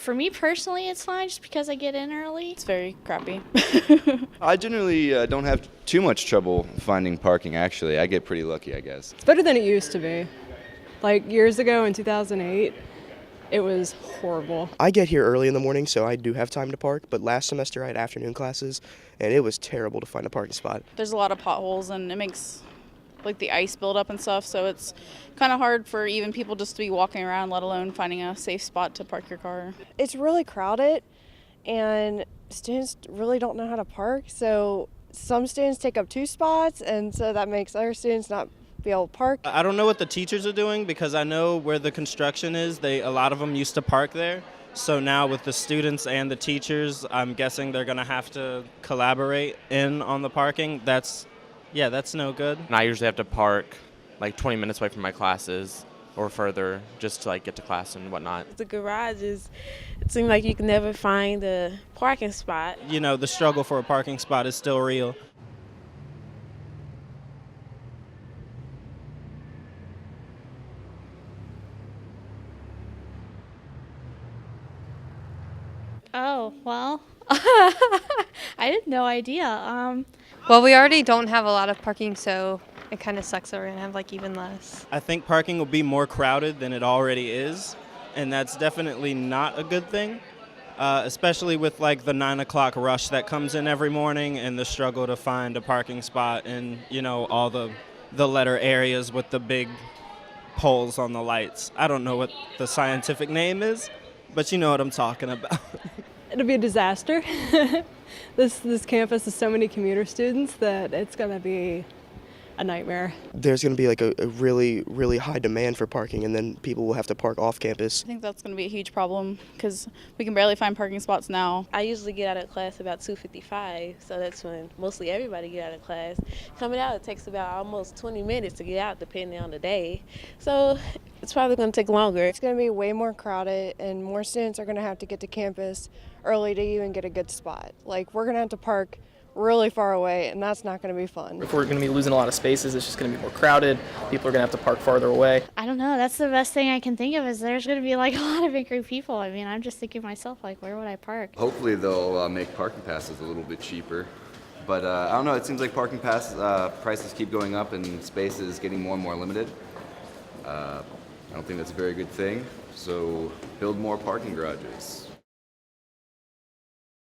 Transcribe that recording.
For me personally, it's fine just because I get in early. It's very crappy. I generally don't have too much trouble finding parking, actually. I get pretty lucky, I guess. It's better than it used to be. Like years ago in 2008, it was horrible. I get here early in the morning, so I do have time to park, but last semester I had afternoon classes, and it was terrible to find a parking spot. There's a lot of potholes, and it makes like the ice build up and stuff, so it's kind of hard for even people just to be walking around, let alone finding a safe spot to park your car. It's really crowded, and students really don't know how to park, so some students take up 2 spots, and so that makes other students not be able to park. I don't know what the teachers are doing because I know where the construction is. A lot of them used to park there. So now with the students and the teachers, I'm guessing they're going to have to collaborate in on the parking. That's no good. And I usually have to park like 20 minutes away from my classes or further just to like get to class and whatnot. The garages, it seems like you can never find a parking spot. You know, the struggle for a parking spot is still real. Oh, well, I had no idea. Well, we already don't have a lot of parking, so it kind of sucks that we're going to have like even less. I think parking will be more crowded than it already is, and that's definitely not a good thing, especially with like the 9 o'clock rush that comes in every morning and the struggle to find a parking spot in, you know, all the letter areas with the big poles on the lights. I don't know what the scientific name is, but you know what I'm talking about. It'll be a disaster. This campus has so many commuter students that it's going to be a nightmare. There's going to be like a really, really high demand for parking, and then people will have to park off campus. I think that's going to be a huge problem because we can barely find parking spots now. I usually get out of class about 2:55, so that's when mostly everybody get out of class. Coming out, it takes about almost 20 minutes to get out depending on the day. So it's probably going to take longer. It's going to be way more crowded, and more students are going to have to get to campus early to even get a good spot. Like, we're going to have to park really far away, and that's not going to be fun. If we're going to be losing a lot of spaces, it's just going to be more crowded. People are going to have to park farther away. I don't know. That's the best thing I can think of is there's going to be like a lot of angry people. I mean, I'm just thinking to myself, like, where would I park? Hopefully they'll make parking passes a little bit cheaper. But I don't know, it seems like parking pass prices keep going up and space is getting more and more limited. I don't think that's a very good thing. So build more parking garages.